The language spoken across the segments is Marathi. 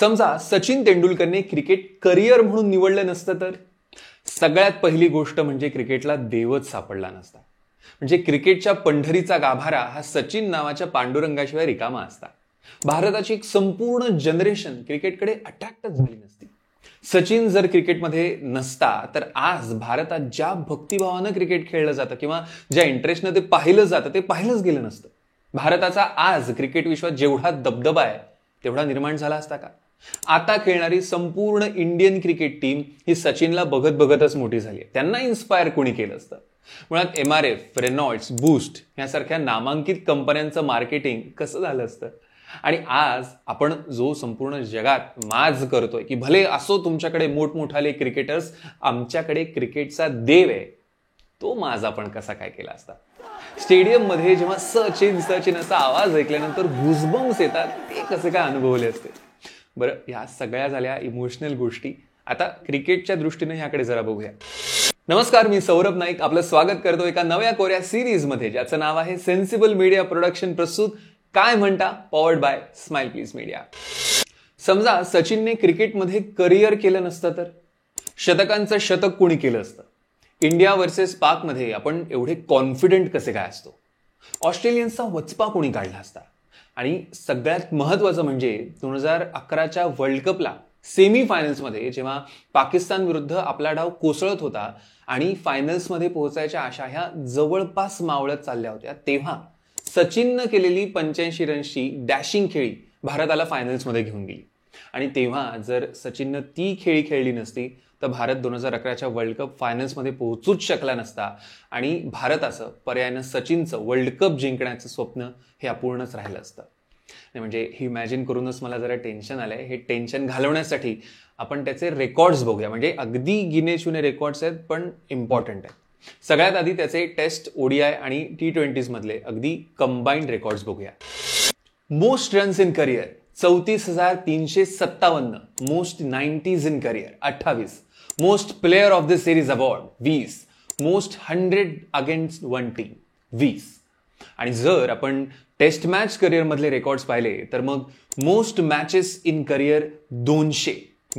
समजा सचिन तेंडुलकरने क्रिकेट करिअर म्हणून निवडलं नसतं तर सगळ्यात पहिली गोष्ट म्हणजे क्रिकेटला देवच सापडला नसता. म्हणजे क्रिकेटच्या पंढरीचा गाभारा हा सचिन नावाच्या पांडुरंगाशिवाय रिकामा असता. भारताची एक संपूर्ण जनरेशन क्रिकेटकडे अट्रॅक्टच झाली नसती. सचिन जर क्रिकेटमध्ये नसता तर आज भारतात ज्या भक्तिभावानं क्रिकेट खेळलं जातं किंवा ज्या इंटरेस्टनं ते पाहिलं जातं ते पाहिलंच गेलं नसतं. भारताचा आज क्रिकेट विश्वात जेवढा दबदबा आहे तेवढा निर्माण झाला असता का? आता खेळणारी संपूर्ण इंडियन क्रिकेट टीम ही सचिनला बघत बघतच मोठी झाली आहे. त्यांना इन्स्पायर कोणी केलं असतं? मुळात MRF, रेनॉल्ड्स, बूस्ट यासारख्या नामांकित कंपन्यांचं मार्केटिंग कसं झालं असतं? आणि आज आपण जो संपूर्ण जगात माज करतोय की भले असो तुमच्याकडे मोठमोठाले क्रिकेटर्स, आमच्याकडे क्रिकेटचा देव आहे, तो माज आपण कसा काय केला असता? स्टेडियम मध्ये जेव्हा सचिन सचिन असा आवाज ऐकल्यानंतर गुजबम्स येतात, ते कसे काय अनुभवले असते? बरं, ह्या सगळ्या झाल्या इमोशनल गोष्टी. आता क्रिकेटच्या दृष्टीने ह्याकडे जरा बघूया. नमस्कार, मी सौरभ नाईक आपलं स्वागत करतो एका नव्या कोऱ्या सिरीज मध्ये ज्याचं नाव आहे सेन्सिबल मीडिया प्रोडक्शन प्रस्तुत काय म्हणता, powered by smile please media. समजा सचिनने क्रिकेटमध्ये करिअर केलं नसतं तर शतकांचं शतक कोणी केलं असतं? इंडिया वर्सेस पाक मध्ये आपण एवढे कॉन्फिडंट कसे काय असतो? ऑस्ट्रेलियन्सचा वचपा कोणी काढला असता? आणि सगळ्यात महत्वाचं म्हणजे 2011च्या वर्ल्ड कपला सेमी फायनल्समध्ये जेव्हा पाकिस्तान विरुद्ध आपला डाव कोसळत होता आणि फायनल्समध्ये पोहोचायच्या आशा ह्या जवळपास मावळत चालल्या होत्या, तेव्हा सचिननं केलेली 85 रन्सची डॅशिंग खेळी भारताला फायनल्समध्ये घेऊन गेली. आणि तेव्हा जर सचिननं ती खेळी खेळली नसती तर भारत 2011च्या वर्ल्ड कप फायनल्समध्ये पोहोचूच शकला नसता आणि भारताचं पर्यायानं सचिनचं वर्ल्ड कप जिंकण्याचं स्वप्न हे अपूर्णच राहिलं असतं. म्हणजे हे इमॅजिन करूनच मला जरा टेन्शन आलंय. हे टेन्शन घालवण्यासाठी आपण त्याचे रेकॉर्ड्स बघूया. म्हणजे अगदी गिने-चुने रेकॉर्ड्स आहेत पण इम्पॉर्टंट आहेत. सगळ्यात आधी त्याचे टेस्ट, ODI आणि T20 मधले अगदी कंबाईंड रेकॉर्ड्स बघूया. Most runs in career 34,357. Most 90s in career 28. Most player of the series award 20. Most 100 against one team 20. आणि जर आपण टेस्ट मॅच करिअर मधले रेकॉर्ड्स पाहिले तर मग most matches in career 200.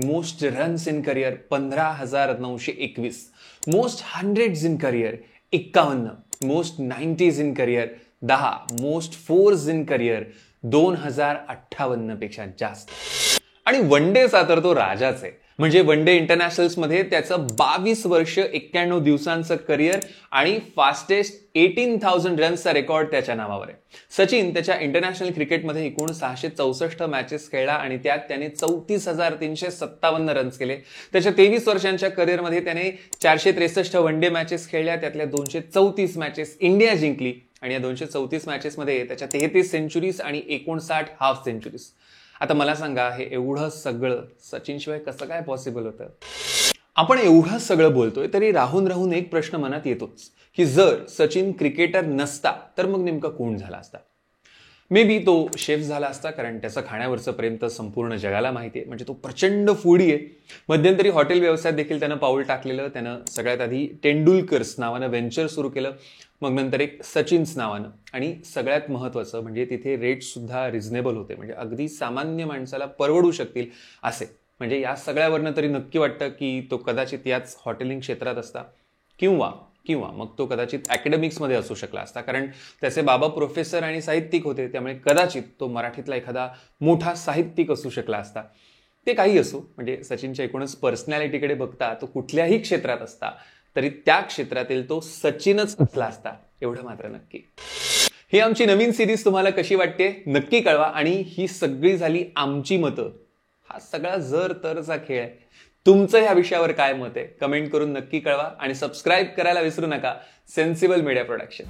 Most runs in career 15,921. Most 100s in career 51. Most 90s in career 10. Most 4s in career 2058 पेक्षा जास्त. आणि वन डेचा तर तो राजाच आहे. म्हणजे वन डे इंटरनॅशनल्स मध्ये त्याचं 22 वर्ष 91 दिवसांचं करिअर आणि फास्टेस्ट 18,000 रन्सचा रेकॉर्ड त्याच्या नावावर आहे. सचिन त्याच्या इंटरनॅशनल क्रिकेटमध्ये एकूण 664 मॅचेस खेळला आणि त्यात त्याने 34,357 रन्स केले. त्याच्या 23 वर्षांच्या करिअरमध्ये त्याने 463 वन डे मॅचेस खेळल्या, त्यातल्या 234 मॅचेस इंडिया जिंकली आणि या 234 मॅचेसमध्ये त्याच्या 33 सेंचुरीज आणि 59 हाफ सेंचुरीज. आता मला सांगा, हे एवढं सगळं सचिनशिवाय कसं काय पॉसिबल होतं? आपण एवढं सगळं बोलतोय तरी राहून राहून एक प्रश्न मनात येतोच की जर सचिन क्रिकेटर नसता तर मग नेमका कोण झाला असता? मे बी तो शेफ झाला असता, कारण त्याचं खाण्यावरचं प्रेम तर संपूर्ण जगाला माहिती आहे. म्हणजे तो प्रचंड फूडी आहे. मध्यंतरी हॉटेल व्यवसायात देखील त्यानं पाऊल टाकलेलं. त्यानं सगळ्यात आधी तेंडुलकर्स नावानं व्हेंचर सुरू केलं, मग नंतर एक सचिन्स नावानं. आणि सगळ्यात महत्वाचं म्हणजे तिथे रेट सुद्धा रिझनेबल होते, म्हणजे अगदी सामान्य माणसाला परवडू शकतील असे. म्हणजे या सगळ्यावरनं तरी नक्की वाटतं की तो कदाचित याच हॉटेलिंग क्षेत्रात असता किंवा मग तो कदाचित अकॅडमिक्समध्ये असू शकला असता, कारण त्याचे बाबा प्रोफेसर आणि साहित्यिक होते. त्यामुळे कदाचित तो मराठीतला एखादा मोठा साहित्यिक असू शकला असता. ते काही असो, म्हणजे सचिनच्या एकूणच पर्सनॅलिटीकडे बघता तो कुठल्याही क्षेत्रात असता तरी त्या क्षेत्रातील तो सचिनच असला असता, एवढं मात्र नक्की. ही आमची नवीन सिरीज तुम्हाला कशी वाटते नक्की कळवा. आणि ही सगळी झाली आमची मतं. हा सगळा जर तरचा खेळ आहे. तुमचं ह्या विषयावर काय मत आहे कमेंट करून नक्की कळवा आणि सबस्क्राईब करायला विसरू नका सेन्सिबल मीडिया प्रोडक्शन.